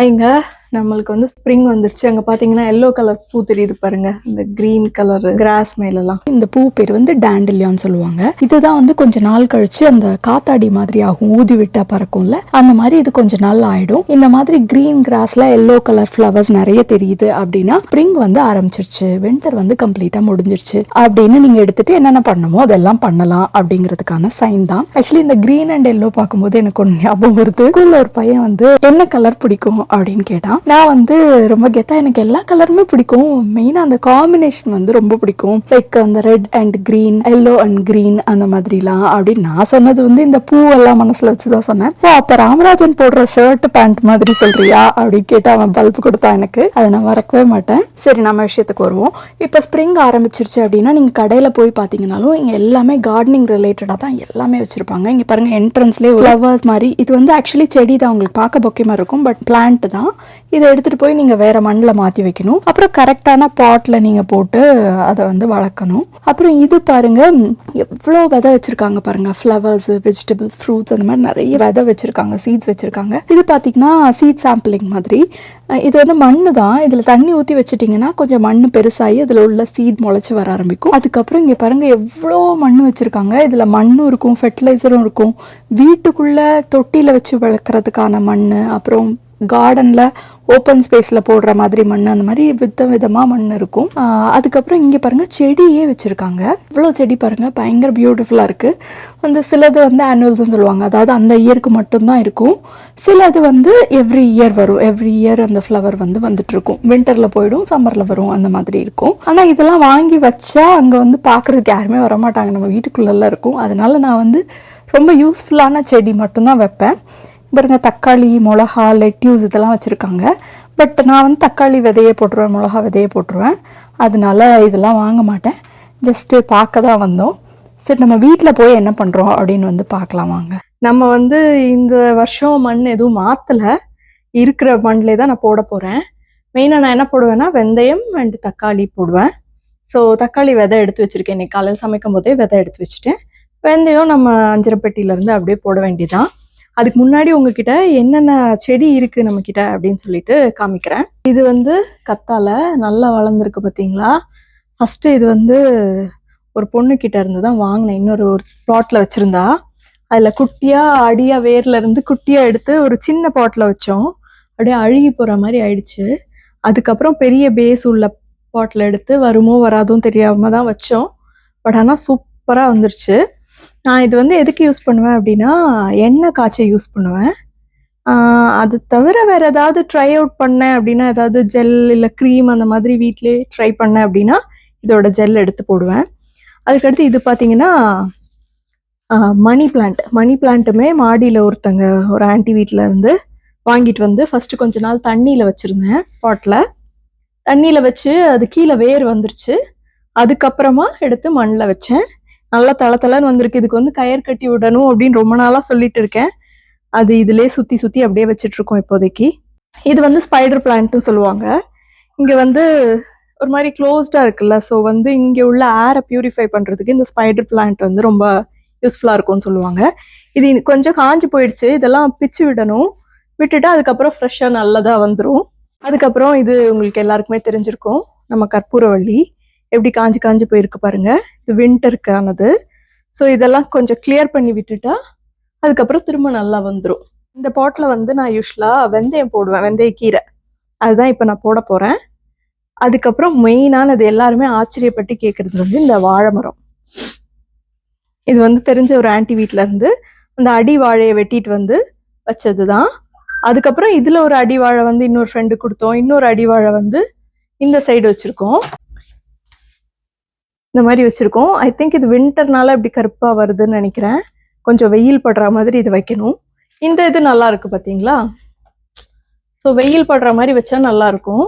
ஐங்க நம்மளுக்கு வந்து ஸ்ப்ரிங் வந்துருச்சு. அங்க பாத்தீங்கன்னா எல்லோ கலர் பூ தெரியுது பாருங்க, இந்த கிரீன் கலர் கிராஸ் மேலலாம். இந்த பூ பேர் வந்து டேண்டலியான்னு சொல்லுவாங்க. இதுதான் வந்து கொஞ்ச நாள் கழிச்சு அந்த காத்தாடி மாதிரி ஆகும், ஊதி விட்டா பறக்கும்ல, அந்த மாதிரி இது கொஞ்ச நாள் ஆயிடும். இந்த மாதிரி கிரீன் கிராஸ்ல எல்லோ கலர் ஃப்ளவர்ஸ் நிறைய தெரியுது அப்படின்னா ஸ்ப்ரிங் வந்து ஆரம்பிச்சிருச்சு, வின்டர் வந்து கம்ப்ளீட்டா முடிஞ்சிருச்சு அப்படின்னு நீங்க எடுத்துட்டு என்னென்ன பண்ணணுமோ அதெல்லாம் பண்ணலாம் அப்படிங்கிறதுக்கான சைன் தான். ஆக்சுவலி இந்த கிரீன் அண்ட் எல்லோ பார்க்கும்போது எனக்கு ஒன்று ஞாபகம் வருது. ஸ்கூல்ல ஒரு பையன் வந்து என்ன கலர் பிடிக்கும் அப்படின்னு கேட்டான். நான் வந்து ரொம்ப கெத்தா எனக்கு எல்லா கலருமே பிடிக்கும், மெயினா அந்த காம்பினேஷன் வந்து ரொம்ப பிடிக்கும், லைக் அந்த red and green, yellow and green அந்த மாதிரிலாம் அப்படின்னு நான் சொன்னது வந்து இந்த பூவெல்லாம் மனசுல வச்சுதான் சொன்னேன். ஓ அப்ப ராமராஜன் போடுற ஷர்ட் பேண்ட் மாதிரி சொல்றியா அப்படின்னு கேட்டு அவன் பல்ப் கொடுத்தான் எனக்கு, அதை நான் மறக்கவே மாட்டேன். சரி நம்ம விஷயத்துக்கு வருவோம். இப்போ ஸ்ப்ரிங் ஆரம்பிச்சிருச்சு அப்படின்னா நீங்க கடையில போய் பாத்தீங்கன்னாலும் இங்க எல்லாமே கார்டனிங் ரிலேட்டடா தான் எல்லாமே வச்சிருப்பாங்க. இங்க பாருங்க என்ட்ரன்ஸ்லேயே ஃப்ளவர்ஸ் மாதிரி, இது வந்து ஆக்சுவலி செடி தான், உங்களுக்கு பார்க்க பொக்கே மாதிரி இருக்கும், பட் பிளான்ட் தான். இதை எடுத்துட்டு போய் நீங்க வேற மண்ணில் மாற்றி வைக்கணும். அப்புறம் கரெக்டான பாட்ல நீங்க போட்டு அதை வந்து வளர்க்கணும். அப்புறம் இது பாருங்க எவ்வளோ விதை வச்சிருக்காங்க பாருங்க, ஃப்ளவர்ஸ், வெஜிடபிள்ஸ், ஃப்ரூட்ஸ் அந்த மாதிரி நிறைய விதை வச்சிருக்காங்க, சீட்ஸ் வச்சிருக்காங்க. இது பார்த்தீங்கன்னா சீட் சாம்பிளிங் மாதிரி. இது வந்து மண்ணு தான், இதில் தண்ணி ஊற்றி வச்சுட்டிங்கன்னா கொஞ்சம் மண் பெருசாகி அதில் உள்ள சீட் முளைச்சி வர ஆரம்பிக்கும். அதுக்கப்புறம் இங்கே பாருங்கள் எவ்வளோ மண் வச்சுருக்காங்க, இதில் மண்ணும் இருக்கும், ஃபெர்டிலைசரும் இருக்கும். வீட்டுக்குள்ளே தொட்டியில் வச்சு வளர்க்குறதுக்கான மண், அப்புறம் கார்டனில் ஓப்பன் ஸ்பேஸில் போடுற மாதிரி மண், அந்த மாதிரி விதமாக மண் இருக்கும். அதுக்கப்புறம் இங்கே பாருங்கள் செடியே வச்சுருக்காங்க, இவ்வளோ செடி பாருங்கள், பயங்கர பியூட்டிஃபுல்லாக இருக்குது. வந்து சிலது வந்து ஆனுவல்ஸ்னு சொல்லுவாங்க, அதாவது அந்த இயருக்கு மட்டும்தான் இருக்கும். சிலது வந்து எவ்ரி இயர் வரும், எவ்ரி இயர் அந்த ஃப்ளவர் வந்து வந்துட்டுருக்கும். வின்டரில் போயிடும், சம்மரில் வரும், அந்த மாதிரி இருக்கும். ஆனால் இதெல்லாம் வாங்கி வச்சா அங்கே வந்து பார்க்குறதுக்கு யாருமே வரமாட்டாங்க, நம்ம வீட்டுக்குள்ளெல்லாம் இருக்கும். அதனால நான் வந்து ரொம்ப யூஸ்ஃபுல்லான செடி மட்டும்தான் வைப்பேன். பாருங்க தக்காளி, மிளகா, லெட்யூஸ் இதெல்லாம் வச்சுருக்காங்க. பட் நான் வந்து தக்காளி விதையே போட்டுருவேன், மிளகா விதையே போட்டுருவேன், அதனால இதெல்லாம் வாங்க மாட்டேன். ஜஸ்ட்டு பார்க்க தான் வந்தோம். சரி நம்ம வீட்டில் போய் என்ன பண்ணுறோம் அப்படின்னு வந்து பார்க்கலாம் வாங்க. நம்ம வந்து இந்த வருஷம் மண் எதுவும் மாற்றலை, இருக்கிற மண்ணிலே தான் நான் போட போகிறேன். மெயினாக நான் என்ன போடுவேன்னா வெந்தயம் அண்ட் தக்காளி போடுவேன். ஸோ தக்காளி விதை எடுத்து வச்சுருக்கேன், இன்னைக்கு காலையில் சமைக்கும் போதே விதை எடுத்து வச்சுட்டேன். வெந்தயம் நம்ம அஞ்சரை பெட்டியிலேருந்து அப்படியே போட வேண்டியதான். அதுக்கு முன்னாடி உங்ககிட்ட என்னென்ன செடி இருக்கு நம்ம கிட்ட அப்படின்னு சொல்லிட்டு காமிக்கிறேன். இது வந்து கத்தாழை நல்லா வளர்ந்துருக்கு பார்த்தீங்களா. ஃபர்ஸ்ட் இது வந்து ஒரு பொண்ணு கிட்ட இருந்து தான் வாங்கினேன், இன்னொரு பாட்ல வச்சிருந்தா. அதுல குட்டியா அடியா வேர்ல இருந்து குட்டியா எடுத்து ஒரு சின்ன பாட்ல வச்சோம், அப்படியே அழுகி போற மாதிரி ஆயிடுச்சு. அதுக்கப்புறம் பெரிய பேஸ் உள்ள பாட்ல எடுத்து வருமோ வராதும் தெரியாம தான் வச்சோம். பட் ஆனால் சூப்பரா வந்துருச்சு. நான் இது வந்து எதுக்கு யூஸ் பண்ணுவேன் அப்படின்னா எண்ணெய் காய்ச்ச யூஸ் பண்ணுவேன். அது தவிர வேற ஏதாவது ட்ரை அவுட் பண்ணேன் அப்படின்னா, ஏதாவது ஜெல் இல்லை க்ரீம் அந்த மாதிரி வீட்டிலே ட்ரை பண்ணேன் அப்படின்னா இதோட ஜெல் எடுத்து போடுவேன். அதுக்கடுத்து இது பார்த்தீங்கன்னா மணி பிளான்ட்டுமே மாடியில் ஒருத்தங்க ஒரு ஆன்டி வீட்டில் இருந்து வாங்கிட்டு வந்து ஃபஸ்ட்டு கொஞ்ச நாள் தண்ணியில் வச்சுருந்தேன், பாட்டில் தண்ணியில் வச்சு அது கீழே வேர் வந்துருச்சு. அதுக்கப்புறமா எடுத்து மண்ணில் வச்சேன், நல்லா தளன்னு வந்திருக்கு. இதுக்கு வந்து கயிறு கட்டி விடணும் அப்படின்னு ரொம்ப நாளாக சொல்லிட்டு இருக்கேன். அது இதுலேயே சுற்றி அப்படியே வச்சுட்டு இருக்கோம் இப்போதைக்கு. இது வந்து ஸ்பைடர் பிளான்ட்னு சொல்லுவாங்க. இங்கே வந்து ஒரு மாதிரி க்ளோஸ்டாக இருக்குல்ல, ஸோ வந்து இங்கே உள்ள ஏரை பியூரிஃபை பண்ணுறதுக்கு இந்த ஸ்பைடர் பிளான்ட் வந்து ரொம்ப யூஸ்ஃபுல்லாக இருக்கும்னு சொல்லுவாங்க. இது கொஞ்சம் காஞ்சி போயிடுச்சு, இதெல்லாம் பிச்சு விடணும். விட்டுட்டு அதுக்கப்புறம் ஃப்ரெஷ்ஷாக நல்லதாக வந்துடும். அதுக்கப்புறம் இது உங்களுக்கு எல்லாருக்குமே தெரிஞ்சிருக்கும், நம்ம கற்பூரவள்ளி எப்படி காஞ்சி போயிருக்கு பாருங்க, இது வின்டருக்கானது. ஸோ இதெல்லாம் கொஞ்சம் கிளியர் பண்ணி விட்டுட்டா அதுக்கப்புறம் திரும்ப நல்லா வந்துடும். இந்த பாட்டில் வந்து நான் யூஸ்வலாக வெந்தயம் போடுவேன், வெந்தயக்கீரை, அதுதான் இப்போ நான் போட போகிறேன். அதுக்கப்புறம் மெயினானது எல்லாருமே ஆச்சரியப்பட்டு கேட்குறது வந்து இந்த வாழை மரம். இது வந்து தெரிஞ்ச ஒரு ஆன்டி வீட்டில் இருந்து அந்த அடி வாழையை வெட்டிட்டு வந்து வச்சது தான். அதுக்கப்புறம் இதில் ஒரு அடி வாழை வந்து இன்னொரு ஃப்ரெண்டு கொடுத்தோம், இன்னொரு அடி வாழை வந்து இந்த சைடு வச்சுருக்கோம், இந்த மாதிரி வச்சுருக்கோம். ஐ திங்க் இது வின்டர்னால இப்படி கருப்பாக வருதுன்னு நினைக்கிறேன், கொஞ்சம் வெயில் படுற மாதிரி இது வைக்கணும். இந்த இது நல்லா இருக்குது பார்த்தீங்களா. ஸோ வெயில் படுற மாதிரி வச்சா நல்லாயிருக்கும்.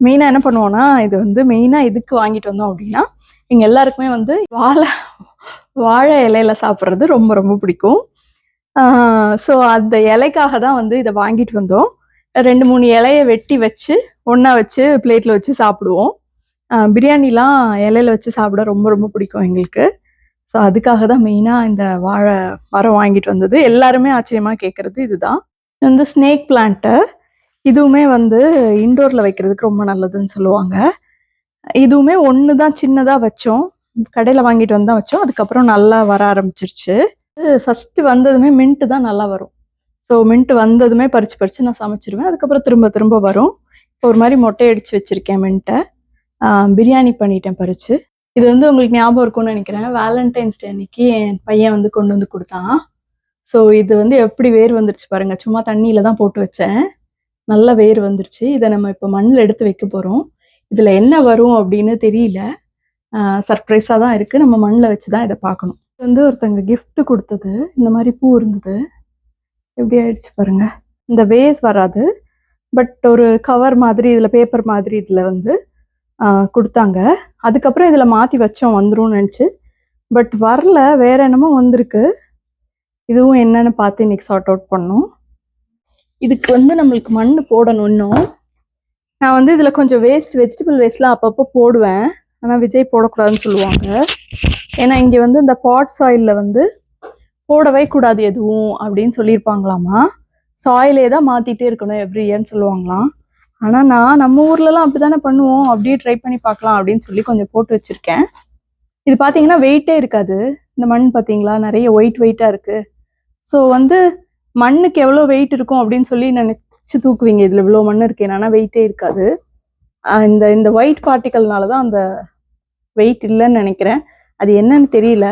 மெயினாக என்ன பண்ணுவோன்னா, இது வந்து மெயினாக இதுக்கு வாங்கிட்டு வந்தோம் அப்படின்னா எங்கள் எல்லாருக்குமே வந்து வாழை இலையில சாப்பிட்றது ரொம்ப ரொம்ப பிடிக்கும். ஸோ அந்த இலைக்காக தான் வந்து இதை வாங்கிட்டு வந்தோம். 2-3 இலையை வெட்டி வச்சு ஒன்றா வச்சு பிளேட்டில் வச்சு சாப்பிடுவோம். பிரியாணிலாம் இலையில வச்சு சாப்பிட ரொம்ப ரொம்ப பிடிக்கும் எங்களுக்கு. ஸோ அதுக்காக தான் மெயினாக இந்த வாழை மரம் வாங்கிட்டு வந்தது. எல்லாருமே ஆச்சரியமாக கேட்குறது இதுதான். இது வந்து ஸ்னேக் பிளான்ட்டு. இதுவுமே வந்து இன்டோர்ல வைக்கிறதுக்கு ரொம்ப நல்லதுன்னு சொல்லுவாங்க. இதுவுமே ஒன்று தான் சின்னதாக வச்சோம். கடையில் வாங்கிட்டு வந்து தான் வச்சோம். அதுக்கப்புறம் நல்லா வர ஆரம்பிச்சிருச்சு. ஃபர்ஸ்ட் வந்ததுமே மின்ட் தான் நல்லா வரும். ஸோ மின்ட் வந்ததுமே பறிச்சு பறிச்சு நான் சமைச்சிருவேன். அதுக்கப்புறம் திரும்ப திரும்ப வரும். இப்போ ஒரு மாதிரி மொட்டை அடிச்சு வச்சிருக்கேன் மின்ட்டை. பிரியாணி பண்ணிட்டேன் பறிச்சு. இது வந்து உங்களுக்கு ஞாபகம் இருக்கும்னு நினைக்கிறேன். வேலண்டைன்ஸ் டே அன்னைக்கு என் பையன் வந்து கொண்டு வந்து கொடுத்தான். ஸோ இது வந்து எப்படி வேர் வந்துருச்சு பாருங்க. சும்மா தண்ணியில தான் போட்டு வச்சேன். நல்ல வேர் வந்துருச்சு. இதை நம்ம இப்போ மண்ணில் எடுத்து வைக்க போகிறோம். இதில் என்ன வரும் அப்படின்னு தெரியல. சர்ப்ரைஸாக தான் இருக்குது. நம்ம மண்ணில் வச்சு தான் இதை பார்க்கணும். இது வந்து ஒருத்தங்க gift கொடுத்தது. இந்த மாதிரி பூ இருந்தது. எப்படி ஆயிடுச்சு பாருங்க. இந்த வேஸ் வராது, பட் ஒரு கவர் மாதிரி இதில் பேப்பர் மாதிரி இதில் வந்து கொடுத்தாங்க. அதுக்கப்புறம் இதில் மாற்றி வச்சோம் வந்துரும்னு நினச்சி, பட் வரல, வேற என்னமோ வந்திருக்கு. இதுவும் என்னன்னு பார்த்து இன்னைக்கு சார்ட் அவுட் பண்ணணும். இதுக்கு வந்து நம்மளுக்கு மண் போடணும் இன்னும். நான் வந்து இதில் கொஞ்சம் வெஜிடபிள் வேஸ்ட்லாம் அப்பப்போ போடுவேன். ஆனால் விஜய் போடக்கூடாதுன்னு சொல்லுவாங்க. ஏன்னா இங்கே வந்து இந்த பாட் சாயிலில் வந்து போடவே கூடாது எதுவும் அப்படின்னு சொல்லியிருப்பாங்களாமா. சாயிலே தான் மாற்றிட்டே இருக்கணும் எவ்ரி இயர்னு சொல்லுவாங்களாம். ஆனால் நான் நம்ம ஊர்லலாம் அப்படி தானே பண்ணுவோம், அப்படியே ட்ரை பண்ணி பார்க்கலாம் அப்படின்னு சொல்லி கொஞ்சம் போட்டு வச்சுருக்கேன். இது பார்த்தீங்கன்னா வெயிட்டே இருக்காது. இந்த மண் பார்த்தீங்களா, நிறைய வெயிட்டாக இருக்குது. ஸோ வந்து மண்ணுக்கு எவ்வளோ வெயிட் இருக்கும் அப்படின்னு சொல்லி நினச்சி தூக்குவீங்க. இதில் இவ்வளோ மண் இருக்கேன், ஆனால் வெயிட்டே இருக்காது. இந்த ஒயிட் பார்ட்டிகல்னால தான் அந்த வெயிட் இல்லைன்னு நினைக்கிறேன். அது என்னன்னு தெரியல.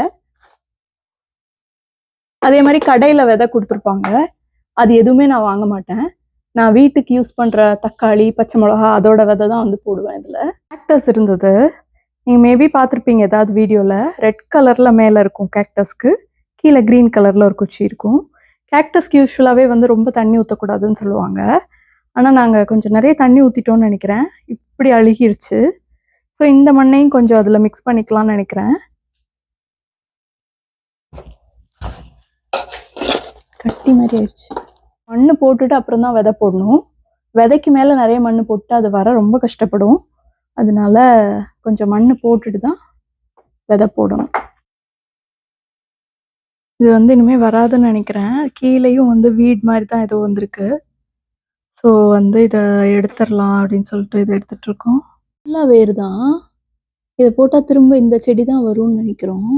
அதே மாதிரி கடையில் விதை கொடுத்துருப்பாங்க. அது எதுவுமே நான் வாங்க மாட்டேன். நான் வீட்டுக்கு யூஸ் பண்ணுற தக்காளி, பச்சை மிளகா அதோட விதை தான் வந்து போடுவேன். இதில் கேக்டஸ் இருந்தது. நீங்கள் மேபி பார்த்துருப்பீங்க ஏதாவது வீடியோவில். ரெட் கலரில் மேலே இருக்கும் கேக்டஸ்க்கு, கீழே க்ரீன் கலரில் ஒரு குச்சி இருக்கும். கேக்டஸ்க்கு யூஸ்வலாகவே வந்து ரொம்ப தண்ணி ஊற்றக்கூடாதுன்னு சொல்லுவாங்க. ஆனால் நாங்கள் கொஞ்சம் நிறைய தண்ணி ஊற்றிட்டோன்னு நினைக்கிறேன். இப்படி அழுகிருச்சு. ஸோ இந்த மண்ணையும் கொஞ்சம் அதில் மிக்ஸ் பண்ணிக்கலாம்னு நினைக்கிறேன். கட்டி மாதிரி ஆயிடுச்சு. மண் போட்டுட்டு அப்புறம் தான் விதை போடணும். விதைக்கு மேலே நிறைய மண் போட்டு அது வர ரொம்ப கஷ்டப்படும். அதனால கொஞ்சம் மண் போட்டுட்டு தான் விதை போடணும். இது வந்து இனிமேல் வராதுன்னு நினைக்கிறேன். கீழேயும் வந்து வீட் மாதிரி தான் ஏதோ வந்திருக்கு. ஸோ வந்து இதை எடுத்துடலாம் அப்படின்னு சொல்லிட்டு இதை எடுத்துட்டு இருக்கோம். நல்லா வேறு தான். இதை போட்டால் திரும்ப இந்த செடி தான் வரும்னு நினைக்கிறோம்.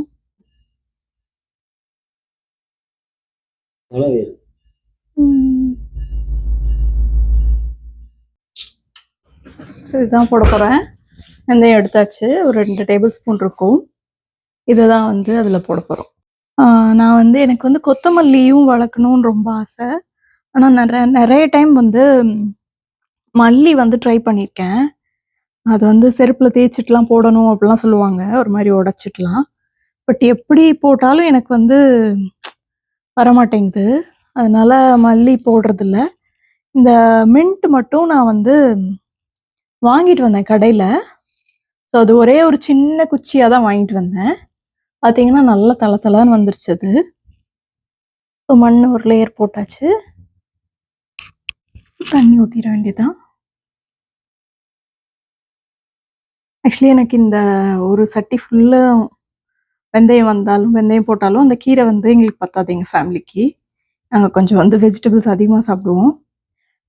ஸோ இதுதான் போட போகிறேன். வெந்தயம் எடுத்தாச்சு. ஒரு 2 டேபிள் ஸ்பூன் இருக்கும். இதை தான் வந்து அதில் போட போகிறோம். நான் வந்து எனக்கு வந்து கொத்தமல்லியும் வளர்க்கணும்னு ரொம்ப ஆசை. ஆனால் நிறைய டைம் வந்து மல்லி வந்து ட்ரை பண்ணியிருக்கேன். அது வந்து செருப்பில் தேய்ச்சிட்டுலாம் போடணும் அப்படிலாம் சொல்லுவாங்க. ஒரு மாதிரி உடச்சிட்டுலாம். பட் எப்படி போட்டாலும் எனக்கு வந்து வரமாட்டேங்குது. அதனால மல்லி போடுறதில்ல. இந்த மின்ட் மட்டும் நான் வந்து வாங்கிட்டு வந்தேன் கடையில். ஸோ அது ஒரே ஒரு சின்ன குச்சியாக தான் வாங்கிட்டு வந்தேன். பார்த்தீங்கன்னா நல்லா தளன்னு வந்துருச்சு அது. ஸோ மண் ஒரு லேயர் போட்டாச்சு. தண்ணி ஊற்றிட வேண்டியதான். ஆக்சுவலி எனக்கு இந்த ஒரு சட்டி ஃபுல்லாக வெந்தயம் போட்டாலும் அந்த கீரை வந்து எங்களுக்கு பத்தாது எங்கள் ஃபேமிலிக்கு. நாங்கள் கொஞ்சம் வந்து வெஜிடபிள்ஸ் அதிகமாக சாப்பிடுவோம்.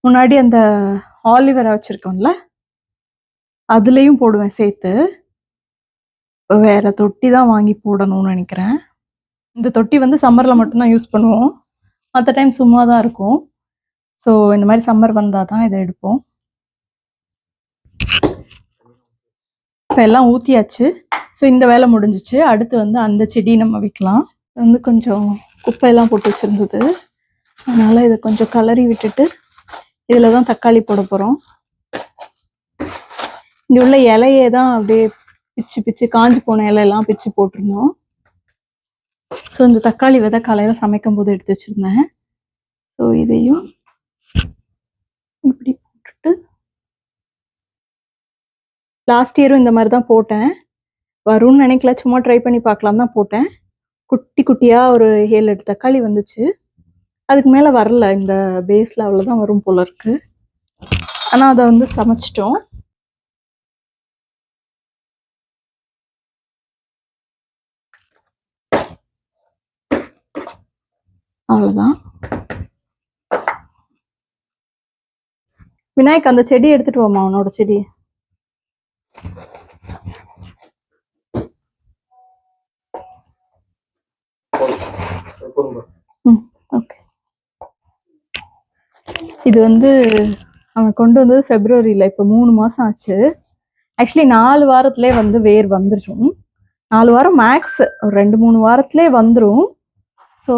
முன்னாடி அந்த ஆலிவேரா வச்சுருக்கோம்ல, அதுலேயும் போடுவேன் சேர்த்து. வேறு தொட்டி தான் வாங்கி போடணும்னு நினைக்கிறேன். இந்த தொட்டி வந்து சம்மரில் மட்டும்தான் யூஸ் பண்ணுவோம். மற்ற டைம் சும்மா தான் இருக்கும். ஸோ இந்த மாதிரி சம்மர் வந்தால் தான் இதை எடுப்போம். இப்போ எல்லாம் ஊற்றியாச்சு. ஸோ இந்த வேலை முடிஞ்சிச்சு. அடுத்து வந்து அந்த செடி நம்ம வைக்கலாம். வந்து கொஞ்சம் குப்பையெல்லாம் போட்டு வச்சுருந்தது. அதனால் இதை கொஞ்சம் கலரி விட்டுட்டு இதில் தான் தக்காளி போட போகிறோம். இங்கே உள்ள இலையே தான் அப்படியே பிச்சு காஞ்சி போன இலையெல்லாம் பிச்சு போட்டிருந்தோம். ஸோ இந்த தக்காளி விதை காலையில் சமைக்கும் போது எடுத்து வச்சுருந்தேன். ஸோ இதையும் இப்படி போட்டுட்டு, லாஸ்ட் இயரும் இந்த மாதிரி தான் போட்டேன். வரும்னு நினைக்கல, சும்மா ட்ரை பண்ணி பார்க்கலாம் தான் போட்டேன். குட்டி குட்டியாக ஒரு 7-8 தக்காளி வந்துச்சு. அதுக்கு மேலே வரல. இந்த பேஸில் அவ்வளோதான் வரும் போல இருக்கு. ஆனால் அதை வந்து சமைச்சிட்டோம். அவ்வளோதான். விநாயக் அந்த செடி எடுத்துட்டு வாமா, அவனோட செடி. ஓகே. இது வந்து அவன் கொண்டு வந்தது Februaryல, இப்போ 3 மாசம் ஆச்சு. ஆக்சுவலி 4 வாரத்திலே வந்து வேர் வந்துடும். 4 வாரம் மேக்ஸ், ஒரு 2-3 வாரத்திலே வந்துடும். ஸோ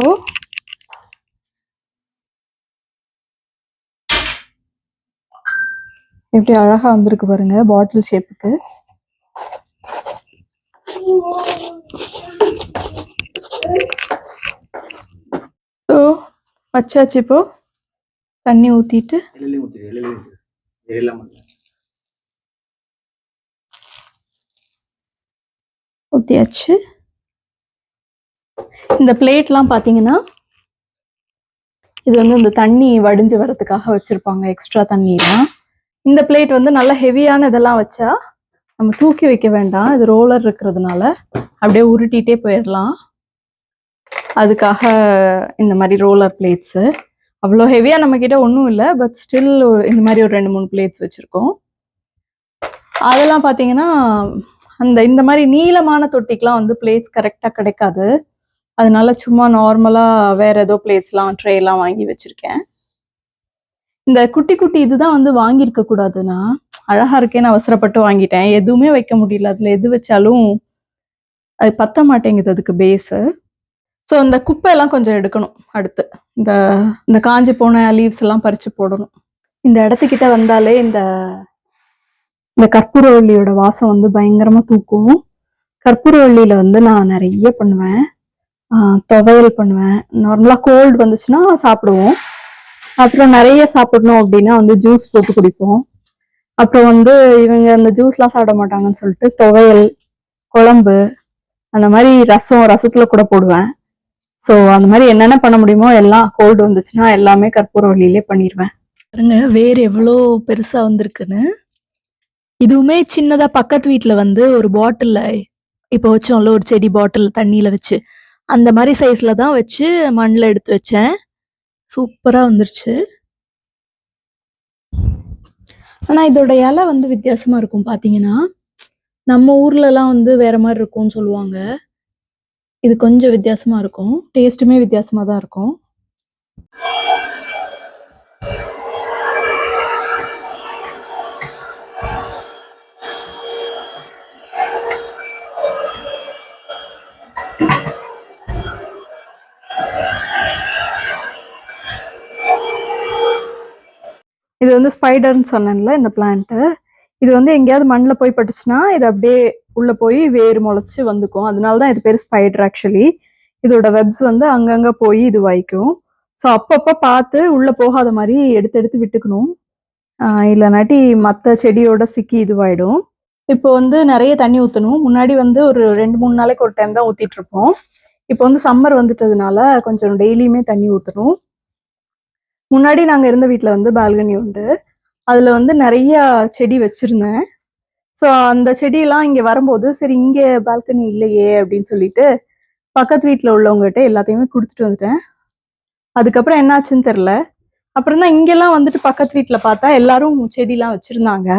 எப்படி அழகா வந்திருக்கு பாருங்க, பாட்டில் ஷேப்புக்கு. ஸோ வச்சாச்சு. இப்போ தண்ணி ஊற்றிட்டு ஊற்றியாச்சு. இந்த பிளேட்லாம் பார்த்தீங்கன்னா இது வந்து இந்த தண்ணி வடிஞ்சு வரதுக்காக வச்சுருப்பாங்க, எக்ஸ்ட்ரா தண்ணிலாம். இந்த பிளேட் வந்து நல்லா ஹெவியான இதெல்லாம் வச்சா நம்ம தூக்கி வைக்க வேண்டாம், இது ரோலர் இருக்கிறதுனால அப்படியே உருட்டிகிட்டே போயிடலாம். அதுக்காக இந்த மாதிரி ரோலர் பிளேட்ஸு. அவ்வளோ ஹெவியாக நம்மக்கிட்ட ஒன்றும் இல்லை, பட் ஸ்டில் இந்த மாதிரி ஒரு 2-3 பிளேட்ஸ் வச்சுருக்கோம். அதெல்லாம் பார்த்தீங்கன்னா இந்த மாதிரி நீளமான தொட்டிக்கெலாம் வந்து பிளேட்ஸ் கரெக்டாக கிடைக்காது. அதனால சும்மா நார்மலாக வேற ஏதோ பிளேட்ஸ்லாம் ட்ரேலாம் வாங்கி வச்சுருக்கேன். இந்த குட்டி குட்டி இதுதான் வந்து வாங்கியிருக்க கூடாதுன்னா, அழகா இருக்கேன்னு அவசரப்பட்டு வாங்கிட்டேன். எதுவுமே வைக்க முடியல, அதில் எது வச்சாலும் அது பத்த மாட்டேங்குது அதுக்கு பேஸு. ஸோ இந்த குப்பையெல்லாம் கொஞ்சம் எடுக்கணும். அடுத்து இந்த காஞ்சி போன லீவ்ஸ் எல்லாம் பறித்து போடணும். இந்த இடத்துக்கிட்ட வந்தாலே இந்த கற்பூரவள்ளியோட வாசம் வந்து பயங்கரமாக தூக்கும். கற்பூரவள்ளியில் வந்து நான் நிறைய பண்ணுவேன். துவையல் பண்ணுவேன். நார்மலாக கோல்டு வந்துச்சுன்னா சாப்பிடுவோம். அப்புறம் நிறைய சாப்பிடணும் அப்படின்னா வந்து ஜூஸ் போட்டு குடிப்போம். அப்புறம் வந்து இவங்க அந்த ஜூஸ்லாம் சாப்பிட மாட்டாங்கன்னு சொல்லிட்டு துவையல், குழம்பு, அந்த மாதிரி ரசத்துல கூட போடுவேன். ஸோ அந்த மாதிரி என்னென்ன பண்ண முடியுமோ எல்லாம், கோல்டு வந்துச்சுன்னா எல்லாமே கற்பூரவள்ளியிலே பண்ணிடுவேன். பாருங்க வேர் எவ்வளோ பெருசாக வந்திருக்குன்னு. இதுவுமே சின்னதாக பக்கத்து வீட்டில் வந்து ஒரு பாட்டிலில் இப்போ வச்சோம்ல, ஒரு செடி பாட்டில் தண்ணியில் வச்சு, அந்த மாதிரி சைஸில் தான் வச்சு மண்ணில் எடுத்து வச்சேன். சூப்பராக வந்துருச்சு. ஆனால் இதோட இலை வந்து வித்தியாசமாக இருக்கும். பார்த்தீங்கன்னா நம்ம ஊர்லலாம் வந்து வேற மாதிரி இருக்கும்னு சொல்லுவாங்க. இது கொஞ்சம் வித்தியாசமாக இருக்கும். டேஸ்ட்டுமே வித்தியாசமாக தான் இருக்கும். இது வந்து ஸ்பைடர்னு சொன்னேன்ல, இந்த பிளான்ட்டு. இது வந்து எங்கேயாவது மண்ணில் போய் பட்டுச்சுன்னா இது அப்படியே உள்ளே போய் வேர் முளைச்சி வந்துக்கும். அதனால தான் இது பேர் ஸ்பைடர். ஆக்சுவலி இதோட வெப்ஸ் வந்து அங்கங்கே போய் இது வைக்கும். ஸோ அப்பப்போ பார்த்து உள்ளே போகாத மாதிரி எடுத்து விட்டுக்கணும். இல்லைனாட்டி மற்ற செடியோட சிக்கி இதுவாயிடும். இப்போ வந்து நிறைய தண்ணி ஊற்றணும். முன்னாடி வந்து ஒரு 2-3 நாளைக்கு ஒரு டைம் தான் ஊற்றிட்டு இருப்போம். இப்போ வந்து சம்மர் வந்துட்டதுனால கொஞ்சம் டெய்லியுமே தண்ணி ஊற்றணும். முன்னாடி நாங்கள் இருந்த வீட்டில் வந்து பால்கனி உண்டு. அதில் வந்து நிறைய செடி வச்சுருந்தேன். ஸோ அந்த செடியெல்லாம் இங்கே வரும்போது சரி இங்கே பால்கனி இல்லையே அப்படின்னு சொல்லிட்டு பக்கத்து வீட்டில் உள்ளவங்ககிட்ட எல்லாத்தையுமே கொடுத்துட்டு வந்துட்டேன். அதுக்கப்புறம் என்னாச்சுன்னு தெரில. அப்புறம் தான் இங்கெல்லாம் வந்துட்டு பக்கத்து வீட்டில் பார்த்தா எல்லாரும் செடிலாம் வச்சுருந்தாங்க.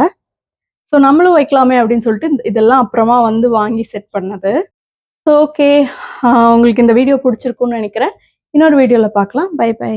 ஸோ நம்மளும் வைக்கலாமே அப்படின்னு சொல்லிட்டு இதெல்லாம் அப்புறமா வந்து வாங்கி செட் பண்ணது. ஸோ ஓகே, உங்களுக்கு இந்த வீடியோ பிடிச்சிருக்குன்னு நினைக்கிறேன். இன்னொரு வீடியோவில் பார்க்கலாம். Bye by.